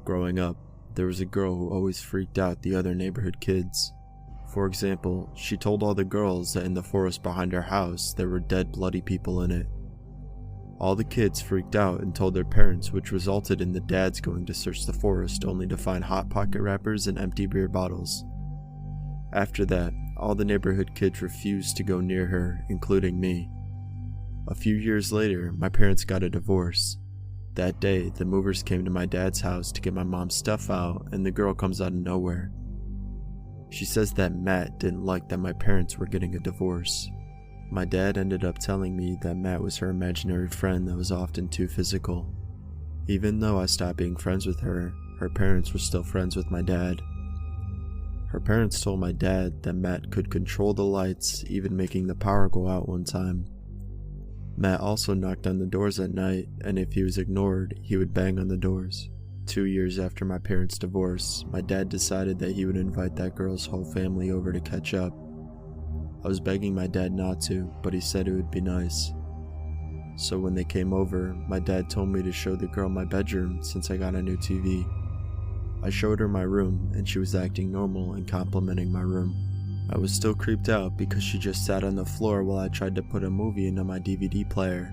Growing up, there was a girl who always freaked out the other neighborhood kids. For example, she told all the girls that in the forest behind our house there were dead, bloody people in it. All the kids freaked out and told their parents, which resulted in the dads going to search the forest only to find Hot Pocket wrappers and empty beer bottles. After that, all the neighborhood kids refused to go near her, including me. A few years later, my parents got a divorce. That day, the movers came to my dad's house to get my mom's stuff out, and the girl comes out of nowhere. She says that Matt didn't like that my parents were getting a divorce. My dad ended up telling me that Matt was her imaginary friend that was often too physical. Even though I stopped being friends with her, her parents were still friends with my dad. Her parents told my dad that Matt could control the lights, even making the power go out one time. Matt also knocked on the doors at night, and if he was ignored, he would bang on the doors. 2 years after my parents' divorce, my dad decided that he would invite that girl's whole family over to catch up. I was begging my dad not to, but he said it would be nice. So when they came over, my dad told me to show the girl my bedroom since I got a new TV. I showed her my room, and she was acting normal and complimenting my room. I was still creeped out because she just sat on the floor while I tried to put a movie into my DVD player.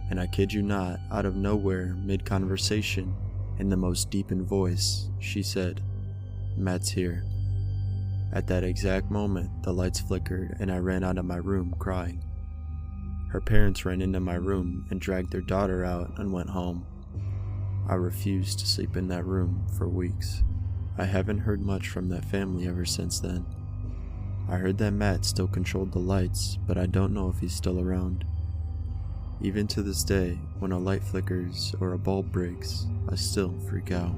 And I kid you not, out of nowhere, mid-conversation, in the most deepened voice, she said, "Matt's here." At that exact moment, the lights flickered and I ran out of my room crying. Her parents ran into my room and dragged their daughter out and went home. I refused to sleep in that room for weeks. I haven't heard much from that family ever since then. I heard that Matt still controlled the lights, but I don't know if he's still around. Even to this day, when a light flickers or a bulb breaks, I still freak out.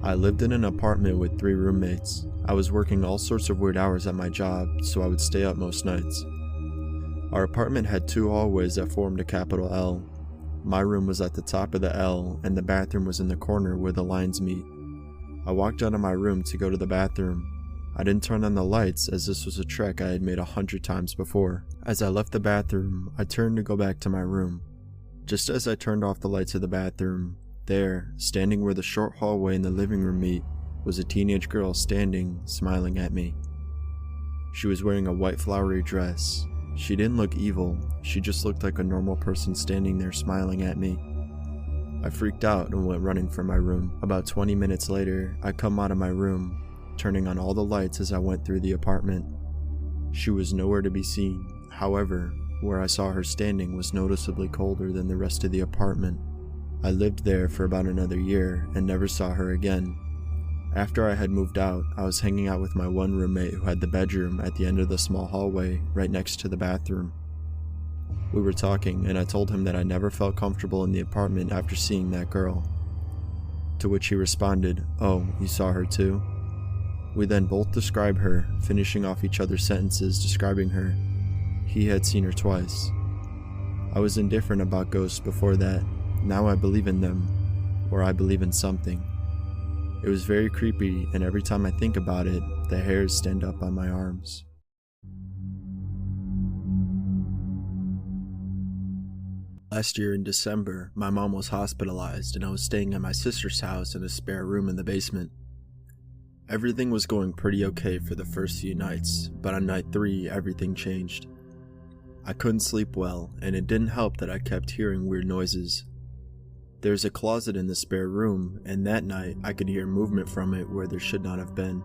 I lived in an apartment with 3 roommates. I was working all sorts of weird hours at my job, so I would stay up most nights. Our apartment had 2 hallways that formed a capital L. My room was at the top of the L, and the bathroom was in the corner where the lines meet. I walked out of my room to go to the bathroom. I didn't turn on the lights as this was a trek I had made 100 times before. As I left the bathroom, I turned to go back to my room. Just as I turned off the lights of the bathroom, there, standing where the short hallway and the living room meet, was a teenage girl standing, smiling at me. She was wearing a white flowery dress. She didn't look evil, she just looked like a normal person standing there smiling at me. I freaked out and went running for my room. About 20 minutes later, I come out of my room, turning on all the lights as I went through the apartment. She was nowhere to be seen. However, where I saw her standing was noticeably colder than the rest of the apartment. I lived there for about another year and never saw her again. After I had moved out, I was hanging out with my one roommate who had the bedroom at the end of the small hallway right next to the bathroom. We were talking and I told him that I never felt comfortable in the apartment after seeing that girl. To which he responded, "Oh, you saw her too?" We then both described her, finishing off each other's sentences describing her. He had seen her twice. I was indifferent about ghosts before that. Now I believe in them, or I believe in something. It was very creepy, and every time I think about it, the hairs stand up on my arms. Last year in December, my mom was hospitalized and I was staying at my sister's house in a spare room in the basement. Everything was going pretty okay for the first few nights, but on night 3, everything changed. I couldn't sleep well, and it didn't help that I kept hearing weird noises. There's a closet in the spare room, and that night I could hear movement from it where there should not have been.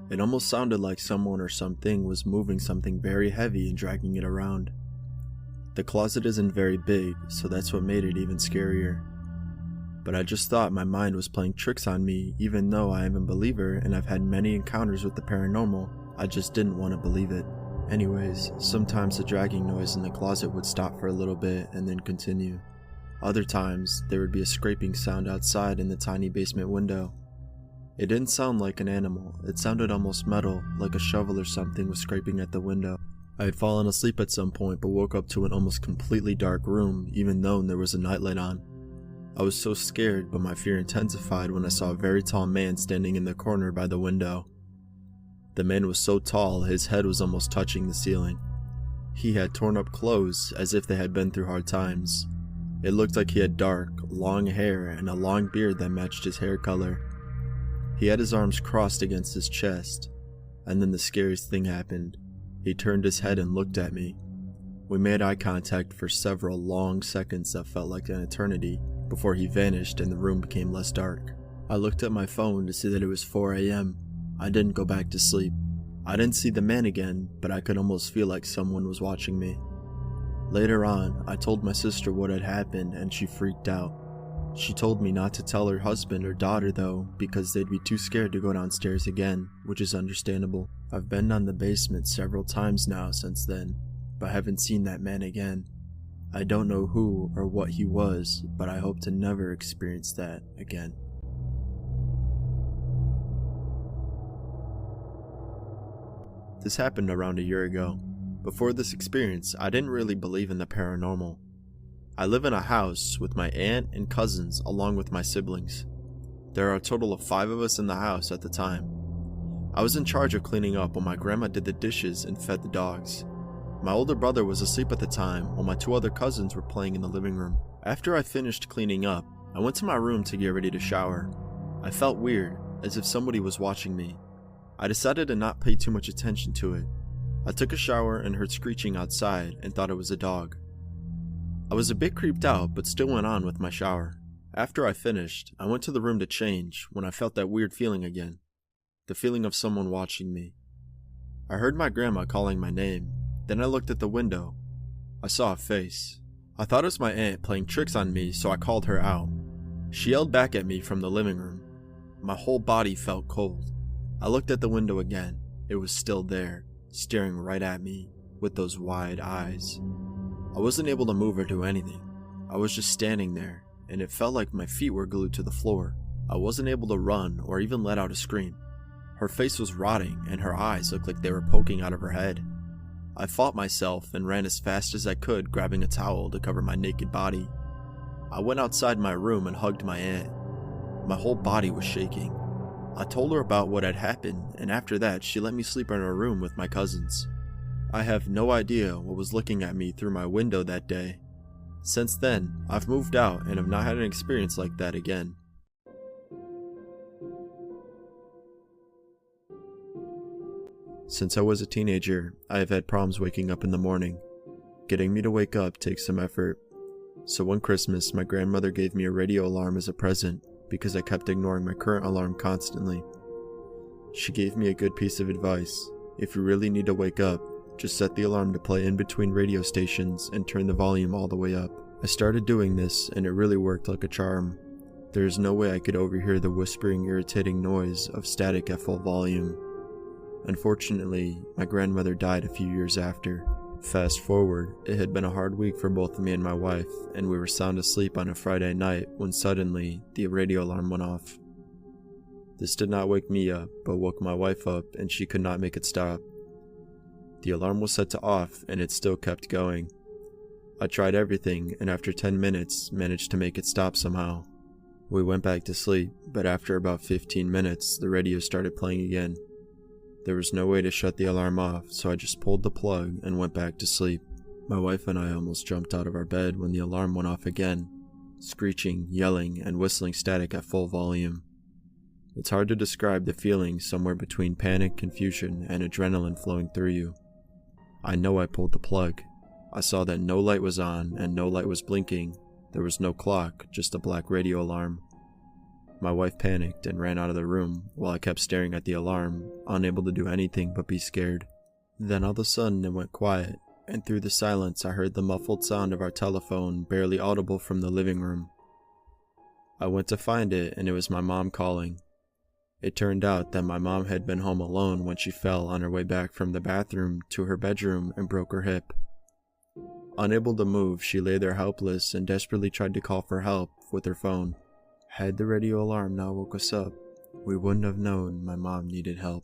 It almost sounded like someone or something was moving something very heavy and dragging it around. The closet isn't very big, so that's what made it even scarier. But I just thought my mind was playing tricks on me, even though I am a believer and I've had many encounters with the paranormal. I just didn't want to believe it. Anyways, sometimes the dragging noise in the closet would stop for a little bit and then continue. Other times, there would be a scraping sound outside in the tiny basement window. It didn't sound like an animal, it sounded almost metal, like a shovel or something was scraping at the window. I had fallen asleep at some point but woke up to an almost completely dark room, even though there was a nightlight on. I was so scared, but my fear intensified when I saw a very tall man standing in the corner by the window. The man was so tall, his head was almost touching the ceiling. He had torn up clothes, as if they had been through hard times. It looked like he had dark, long hair and a long beard that matched his hair color. He had his arms crossed against his chest, and then the scariest thing happened. He turned his head and looked at me. We made eye contact for several long seconds that felt like an eternity before he vanished and the room became less dark. I looked at my phone to see that it was 4 a.m. I didn't go back to sleep. I didn't see the man again, but I could almost feel like someone was watching me. Later on, I told my sister what had happened and she freaked out. She told me not to tell her husband or daughter though, because they'd be too scared to go downstairs again, which is understandable. I've been down the basement several times now since then, but haven't seen that man again. I don't know who or what he was, but I hope to never experience that again. This happened around a year ago. Before this experience, I didn't really believe in the paranormal. I live in a house with my aunt and cousins along with my siblings. There are a total of 5 of us in the house at the time. I was in charge of cleaning up while my grandma did the dishes and fed the dogs. My older brother was asleep at the time while my 2 other cousins were playing in the living room. After I finished cleaning up, I went to my room to get ready to shower. I felt weird, as if somebody was watching me. I decided to not pay too much attention to it. I took a shower and heard screeching outside and thought it was a dog. I was a bit creeped out but still went on with my shower. After I finished, I went to the room to change when I felt that weird feeling again. The feeling of someone watching me. I heard my grandma calling my name. Then I looked at the window. I saw a face. I thought it was my aunt playing tricks on me, so I called her out. She yelled back at me from the living room. My whole body felt cold. I looked at the window again. It was still there, staring right at me with those wide eyes. I wasn't able to move or do anything. I was just standing there, and it felt like my feet were glued to the floor. I wasn't able to run or even let out a scream. Her face was rotting, and her eyes looked like they were poking out of her head. I fought myself and ran as fast as I could, grabbing a towel to cover my naked body. I went outside my room and hugged my aunt. My whole body was shaking. I told her about what had happened, and after that she let me sleep in her room with my cousins. I have no idea what was looking at me through my window that day. Since then, I've moved out and have not had an experience like that again. Since I was a teenager, I have had problems waking up in the morning. Getting me to wake up takes some effort. So one Christmas, my grandmother gave me a radio alarm as a present because I kept ignoring my current alarm constantly. She gave me a good piece of advice. If you really need to wake up, just set the alarm to play in between radio stations and turn the volume all the way up. I started doing this and it really worked like a charm. There is no way I could overhear the whispering, irritating noise of static at full volume. Unfortunately, my grandmother died a few years after. Fast forward, it had been a hard week for both me and my wife, and we were sound asleep on a Friday night when suddenly the radio alarm went off. This did not wake me up, but woke my wife up and she could not make it stop. The alarm was set to off and it still kept going. I tried everything and after 10 minutes managed to make it stop somehow. We went back to sleep, but after about 15 minutes the radio started playing again. There was no way to shut the alarm off, so I just pulled the plug and went back to sleep. My wife and I almost jumped out of our bed when the alarm went off again, screeching, yelling, and whistling static at full volume. It's hard to describe the feeling somewhere between panic, confusion, and adrenaline flowing through you. I know I pulled the plug. I saw that no light was on and no light was blinking. There was no clock, just a black radio alarm. My wife panicked and ran out of the room while I kept staring at the alarm, unable to do anything but be scared. Then all of a sudden it went quiet, and through the silence I heard the muffled sound of our telephone barely audible from the living room. I went to find it and it was my mom calling. It turned out that my mom had been home alone when she fell on her way back from the bathroom to her bedroom and broke her hip. Unable to move, she lay there helpless and desperately tried to call for help with her phone. Had the radio alarm not woke us up, we wouldn't have known my mom needed help.